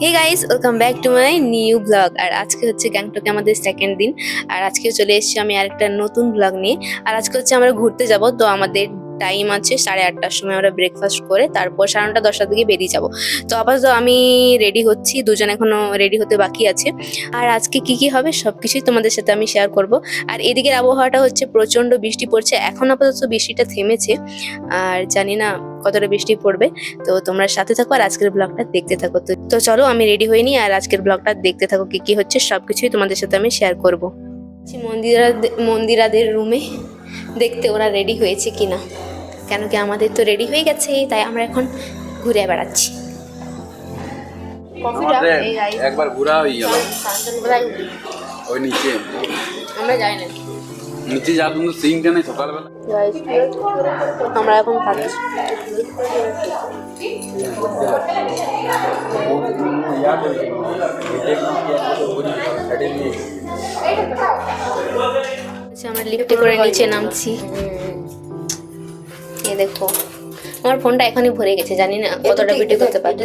Hey guys, welcome back to my new blog. আর আজকে হচ্ছে গ্যাংটকে আমাদের সেকেন্ড দিন। আর আজকে চলে এসেছি আমি আরেকটা নতুন ব্লগ নিয়ে। আর আজকে হচ্ছে আমরা ঘুরতে যাব, তো আমাদের টাইম আছে 8:30টার সময় আমরা ব্রেকফাস্ট করে তারপর 9:30-10টার দিকে বেরিয়ে যাব। তো আপাতত আমি রেডি হচ্ছি, দুজন এখনো রেডি হতে বাকি আছে। আর আজকে কি কি হবে সবকিছুই তোমাদের সাথে আমি শেয়ার করব। আর এদিকের আবহাওয়াটা হচ্ছে প্রচন্ড বৃষ্টি পড়ছে, এখন আপাতত বৃষ্টিটা থেমেছে। আর জানি না কতটা বৃষ্টি পড়বে, তো তোমরা সাথে থাকো আর আজকের ব্লগটা দেখতে থাকো। তো চলো আমি রেডি হয়ে নিই আর আজকের ব্লগটা দেখতে থাকো, কি কি হচ্ছে সবকিছুই তোমাদের সাথে আমি শেয়ার করবো। মন্দিরাদের রুমে দেখতে ওরা রেডি হয়েছে কিনা, কেন কি আমাদের তো রেডি হয়ে গেছে, তাই আমরা এখন ঘুরে বেড়াচ্ছি। একবার ঘোরা হয়ে গেল ওই নিচে, আমরা যাই না নিচে যা কিন্তু সিংটা নেই সকালবেলা। আমরা এখন থাকছি। আমরা লিফটে করে নিচে নামছি। এই দেখো আমার ফোনটা এখনই ভরে গেছে, জানি না কতটা ভিডিও করতে পারি।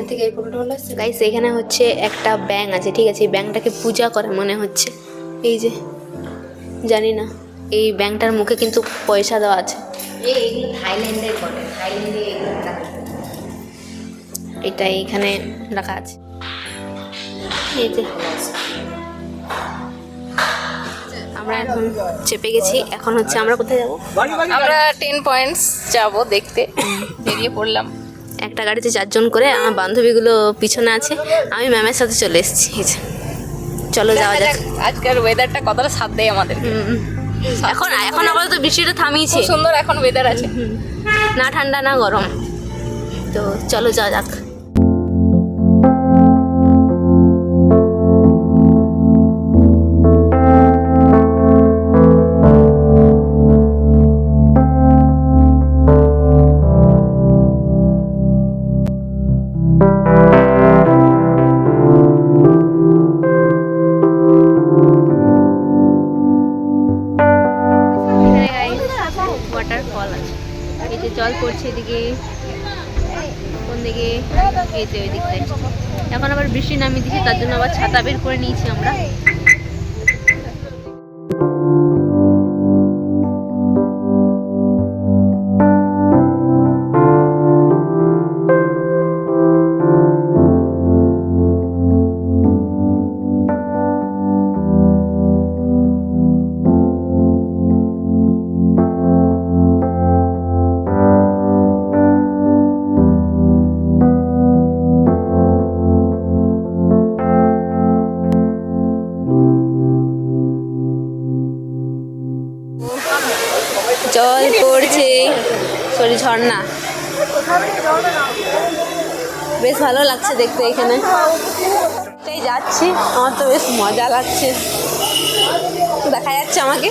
গাইস এখানে হচ্ছে একটা ব্যাঙ আছে, ঠিক আছে, এই ব্যাঙটাকে পূজা করে মনে হচ্ছে। এই যে জানি না, এই ব্যাঙটার মুখে কিন্তু পয়সা দেওয়া আছে। এইগুলো থাইল্যান্ডের করে, থাইল্যান্ডে এগুলো এটা এইখানে রাখা আছে। এই যে আমরা এখন চেপে গেছি, এখন হচ্ছে আমরা কোথায় যাবো? আমরা 10 পয়েন্টস যাব দেখতে বেরিয়ে পড়লাম। একটা গাড়িতে 4 জন করে, আমার বান্ধবীগুলো পিছনে আছে, আমি ম্যামের সাথে চলে এসেছি। এই যে, চলো যাওয়া যাক। আজকের ওয়েদারটা কতটা সাথ দেয় আমাদের। এখন এখন আপাতত বৃষ্টিটা থামিয়েছে, খুব সুন্দর এখন ওয়েদার আছে, না ঠান্ডা না গরম। তো চলো যাওয়া যাক। ওয়াটারফল আছে, এই যে জল পড়ছে এদিকে, কোন দিকে, এই যে ওই দিকটায়। এখন আবার বৃষ্টি নামিয়ে দিচ্ছে, তার জন্য আবার ছাতা বের করে নিয়েছি আমরা। জল পড়ছে, সরি ঝর্ণা, বেশ ভালো লাগছে দেখতে এখানে। তাই যাচ্ছি, আমার তো বেশ মজা লাগছে। দেখা যাচ্ছে আমাকে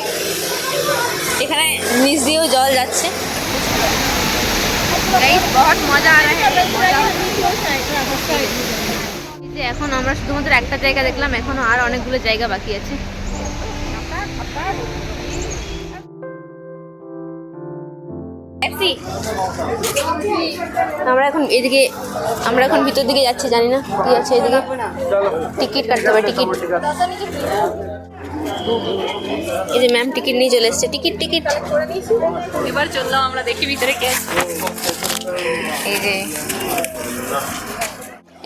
এখানে নিচ দিয়েও জল যাচ্ছে। বহুত মজা আর এখন আমরা শুধুমাত্র একটা জায়গা দেখলাম, এখনো আর অনেকগুলো জায়গা বাকি আছে। আমরা এখন এদিকে, আমরা এখন ভিতর দিকে যাচ্ছি, জানি না কি আছে এদিকে। টিকিট কাটতে হবে, টিকিট। এই যে ম্যাম টিকিট নিয়ে চলে এসছে, টিকিট টিকিট। এবার চললাম আমরা দেখি ভিতরে কে আছে। এই যে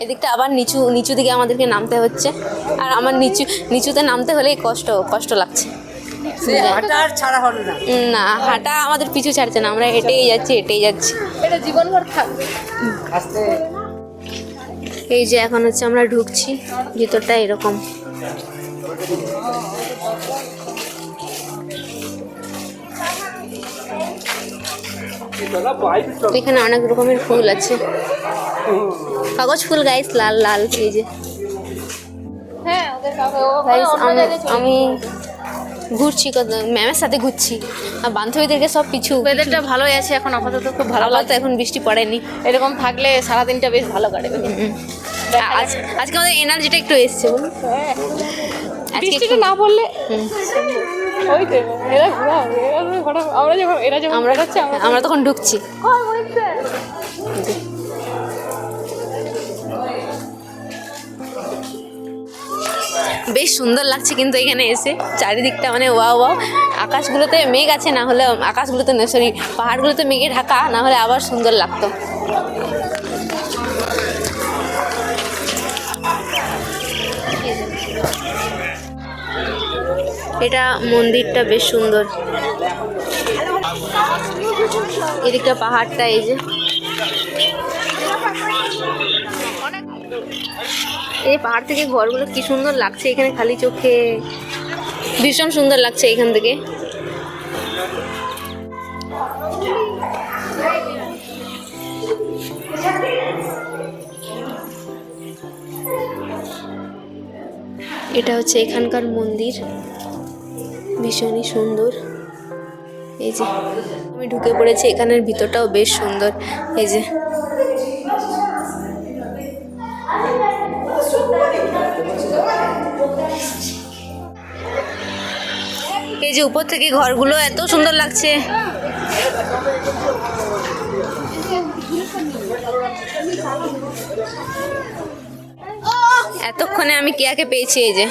এদিকটা আবার নিচু নিচু দিকে আমাদেরকে নামতে হচ্ছে, আর আমার নিচুতে নামতে হলেই কষ্ট লাগছে। হাঁটা আর ছাড়া হলো না, না হাঁটা আমাদের পিছু ছাড়ছে না, আমরা হেঁটেই যাচ্ছি। এটা জীবনভর থাকবে। এই যে এখন হচ্ছে আমরা ঢুকছি, ভিতরটা এরকম। এখানে অনেক রকমের ফুল আছে, কাগজ ফুল গাইস, লাল লাল। এই যে হ্যাঁ ওদের কাছে গাইস আমি ঘুরছি, ম্যামের সাথে ঘুরছি, আর বান্ধবীদেরকে সব পিছু। ওয়েদারটা ভালোই আছে এখন আপাতত, খুব ভালো লাগতো, এখন বৃষ্টি পড়েনি। এরকম থাকলে সারাদিনটা বেশ ভালো কাটবে। আজকে আমাদের এনার্জিটা একটু এসছে, বলুন। বৃষ্টিটা না পড়লে ওই তো এরা আমরা তখন ঢুকছি। বেশ সুন্দর লাগছে কিন্তু এখানে এসে চারিদিকটা মানে ওয়াও ওয়াও। আকাশগুলোতে মেঘ আছে, না হলে আকাশগুলোতে সরি পাহাড়গুলোতে মেঘে ঢাকা, না হলে আবার সুন্দর লাগতো। এটা মন্দিরটা বেশ সুন্দর, এদিকটা পাহাড়টা, এই যে এই পাহাড় থেকে ঘরগুলো কি সুন্দর লাগছে এখানে, খালি চোখে ভীষণ সুন্দর লাগছে এখান থেকে। এটা হচ্ছে এখানকার মন্দির, ভীষণই সুন্দর। এই যে আমি ঢুকে পড়েছি, এখানের ভিতরটাও বেশ সুন্দর। এই যে এই যে উপর থেকে ঘরগুলো এত সুন্দর লাগছে। এতক্ষণে আমি কিয়াকে পেয়েছি। এই যে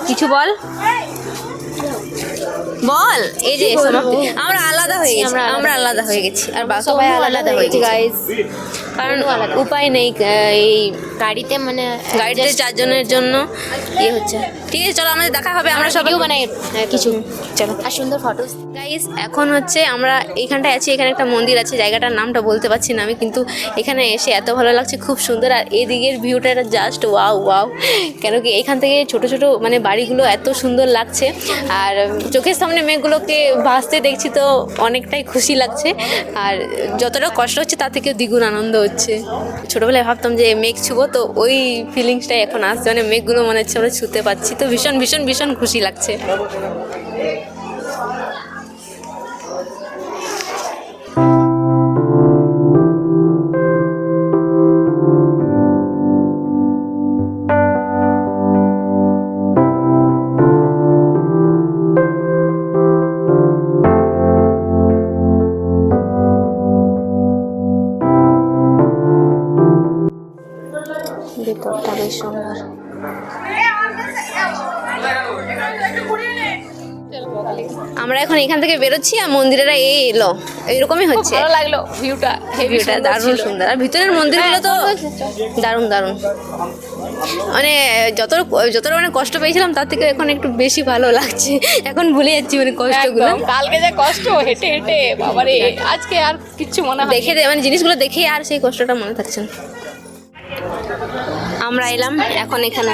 কিছু বল বল। এই যে সমাপ্তি, আমরা আলাদা হয়ে গেছি, আমরা আলাদা হয়ে গেছি, আর সবাই আলাদা হয়ে গেছে গাইস, কারণ উপায় নেই। এই গাড়িতে মানে গাড়িতে 4 জনের জন্য ইয়ে হচ্ছে। ঠিক আছে চলো, আমাদের দেখা হবে, আমরা সবাই মানে কিছু চলো আর সুন্দর ফটো। গাইস এখন হচ্ছে আমরা এইখানটায় আছি, এখানে একটা মন্দির আছে, জায়গাটার নামটা বলতে পারছি না আমি, কিন্তু এখানে এসে এত ভালো লাগছে, খুব সুন্দর। আর এদিকের ভিউটা জাস্ট ওয়াও ওয়াও, কেন কি এখান থেকে ছোট ছোট মানে বাড়িগুলো এত সুন্দর লাগছে, আর চোখের সামনে মেঘগুলোকে ভাসতে দেখছি তো অনেকটাই খুশি লাগছে। আর যতটা কষ্ট হচ্ছে তার থেকে দ্বিগুণ আনন্দ হচ্ছে। ছোটোবেলায় ভাবতাম যে মেঘ ছুবো, তো ওই ফিলিংসটাই এখন আসছে, মানে মেঘগুলো মনে হচ্ছে আমরা ছুতে পারছি, তো ভীষণ ভীষণ ভীষণ খুশি লাগছে। ভিতরটা বেশ সুন্দর। আমরা এখন এখান থেকে বেরোচ্ছি আর মন্দিরেরা এই এলো, এইরকমই হচ্ছে। ভালো লাগলো ভিউটা, ভিউটা দারুণ সুন্দর, আর ভিতরের মন্দিরগুলো তো দারুণ দারুণ। মানে যতটা মানে কষ্ট পেয়েছিলাম তার থেকে এখন একটু বেশি ভালো লাগছে, এখন ভুলে যাচ্ছি মানে কষ্টগুলো। কালকে যে কষ্ট হেঁটে হেঁটে বাবারে, আজকে আর কিচ্ছু মনে হয় দেখে মানে জিনিসগুলো দেখে আর সেই কষ্টটা মনে থাকছে না। আমরা এলাম এখন এখানে,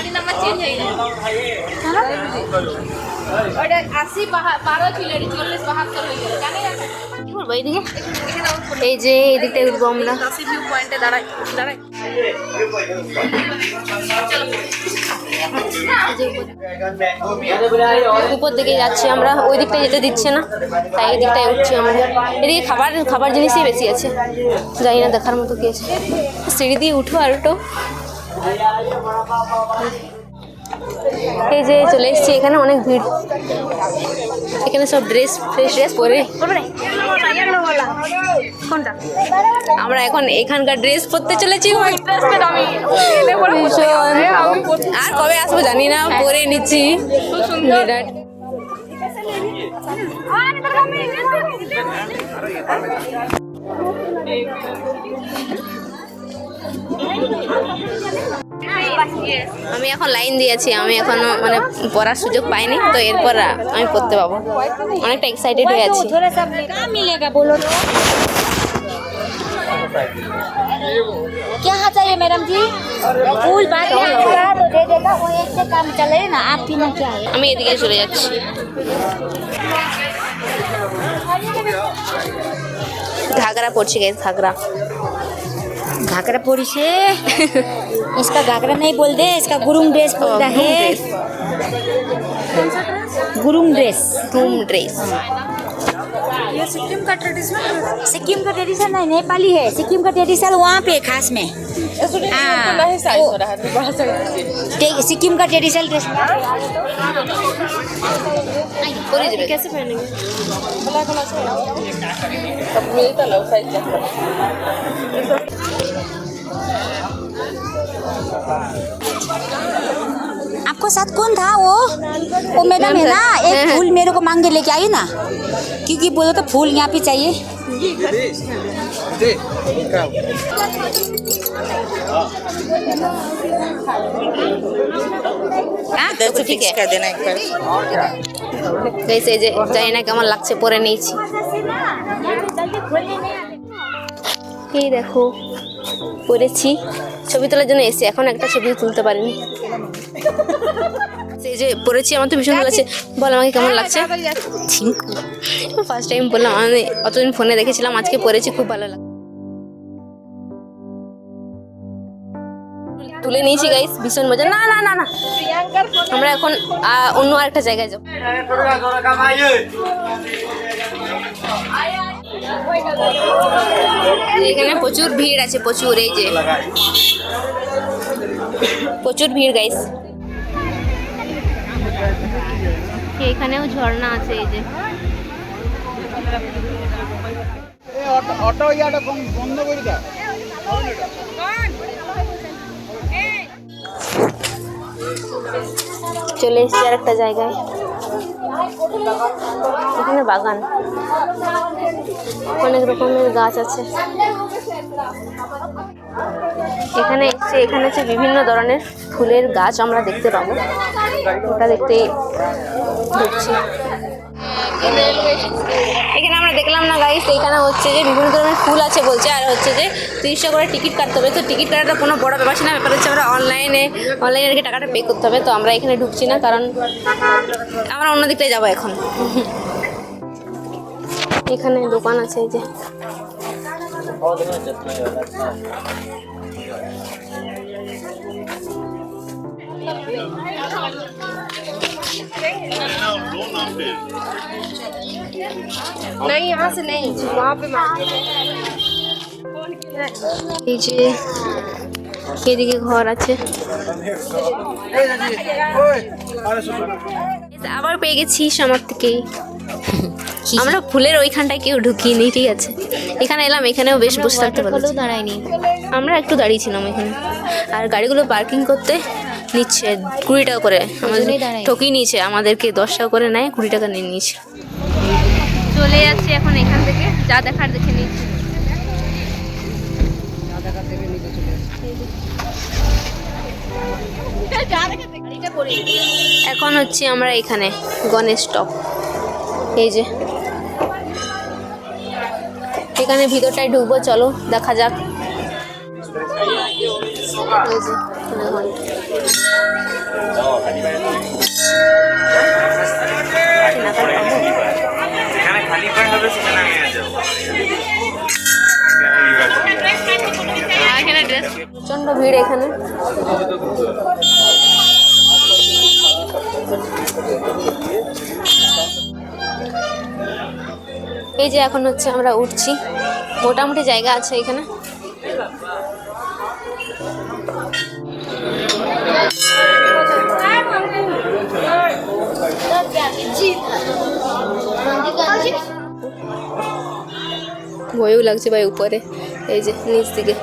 কি বলবো এইদিকে, এই যে এদিকটা ঘুরবো আমরা। উপর দিকে যাচ্ছি আমরা, ওই দিকটায় যেতে দিচ্ছে না, তাই এই দিকটায় উঠছি আমরা। এদিকে খাবার জিনিসই বেশি আছে, জানি না দেখার মতো কি আছে। সিঁড়ি দিয়ে উঠো আর ওঠো। এই যে চলে এসেছি, এখানে অনেক ভিড়, এখানে সব ড্রেস পরে। কোনটা? আমরা এখন এখানকার ড্রেস পরতে চলেছি। আর কবে আসবো জানি না, পরে নিচ্ছি। বিরাট আমি এখন লাইন দিয়েছি, আমি এখনো মানে পড়ার সুযোগ পাইনি, তো এরপর আমি পড়তে পাবো। অনেকটা এক্সাইটেড হয়ে আছি। क्या चाहिए मैडम जी? फूल बात होगा तो दे देगा, वो एक से काम चले ना, आप पीना क्या है? আমি এদিকে চলে যাচ্ছি। घाघरा पड़ছি गाइस, घाघरा घाघरा पोरी से इसका घाघरा नहीं बोलते, इसका गुरुंग ड्रेस बोलता है। गुरुंग ड्रेस, घूम ड्रेस। ये सिक्किम का ट्रेडिशन नहीं, नेपाली है। सिक्किम का ट्रेडिशन वहाँ पे खास में सिक्किम का ट्रेडिशनल ड्रेस कैसे पहनेंगे? आपको साथ कौन था वो मैडम है ना, एक फूल मेरे को मांग के लेके आई ना, क्योंकि बोलो तो फूल यहाँ पे चाहिए। तो ठीक है कर देना एक बार। গাইস এই যে জানি না কেমন লাগছে পরে নিয়েছি। এই দেখো পরেছি, ছবি তোলার জন্য এসে এখন একটা ছবি তুলতে পারিনি। এই যে পরেছি, আমার তো ভীষণ ভালো লাগছে। বল আমাকে কেমন লাগছে? ফার্স্ট টাইম বললাম, আমি অতদিন ফোনে দেখেছিলাম, আজকে পরেছি, খুব ভালো লাগছে। তুলে নিয়েছি গাইস, ভীষণ মজা। না না না না, আমরা এখন অন্য আরেকটা জায়গায় যাবো। এখানে প্রচুর ভিড় আছে, প্রচুর, এই যে প্রচুর ভিড় গাইস। এখানেও ঝর্ণা আছে, এই যে অটো ইয়াটা বন্ধ করে দাও। চলে এসছি আর একটা জায়গায়, এখানে বাগান, অনেক রকমের গাছ আছে। এখানে হচ্ছে বিভিন্ন ধরনের ফুলের গাছ আমরা দেখতে পাবো, ওটা দেখতে ঢুকছি। এখানে আমরা দেখলাম না গাইস, এখানে হচ্ছে যে বিভিন্ন ধরনের ফুল আছে বলছে, আর হচ্ছে যে 30 টাকা করে টিকিট কাটতে হবে। তো টিকিট কাটাটা কোনো বড় ব্যাপার না, ব্যাপার হচ্ছে আমরা অনলাইনে আর কি টাকাটা পে করতে হবে। তো আমরা এখানে ঢুকছি না, কারণ আমরা অন্য দিকটায় যাবো এখন। এখানে দোকান আছে, এই যে नहीं यहाँ से नहीं, वहाँ पे এই যে এদিকে ঘর আছে। আবার পেয়ে গেছি আমার থেকেই। আমরা ফুলের ওইখানটায় কেউ ঢুকিনি, ঠিক আছে। এখানে এলাম, এখানেও বেশ বসে থাকতে পারলো, দাঁড়াইনি, আমরা একটু দাঁড়িয়েছিলাম এখানে। আর গাড়িগুলো পার্কিং করতে নিচ্ছে 20 টাকা করে, আমাদের ঠকিয়ে নিয়েছে, আমাদেরকে 10 টাকা করে নেয়, 20 টাকা নিয়ে নিয়েছে। চলে যাচ্ছি এখন এখান থেকে, যা দেখার দেখে নিয়েছি। এখন হচ্ছে আমরা এখানে গণেশ টপ, এই যে এখানে ভিতরটায় ঢুকবো, চলো দেখা যাক। এই যে প্রচন্ড ভিড় এখানে। এই যে এখন হচ্ছে আমরা উঠছি, মোটামুটি জায়গা আছে এখানে। ভয়ও লাগছে ভাই উপরে, এই যে নিচ দিকে।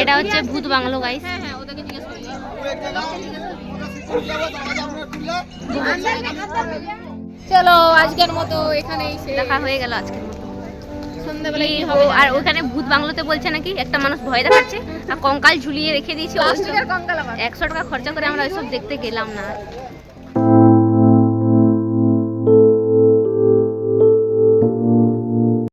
এটা হচ্ছে ভূত বাংলো গাইস। চলো আজকের মতো এখানেই দেখা হয়ে গেল আজকের মতো। সন্ধ্যাবেলায় আর ওখানে ভূত বাংলোতে বলছে নাকি একটা মানুষ ভয় দেখাচ্ছে আর কঙ্কাল ঝুলিয়ে রেখে দিয়েছে। 10 টাকার কঙ্কাল আবার 100 টাকা খরচা করে আমরা ওইসব দেখতে গেলাম না।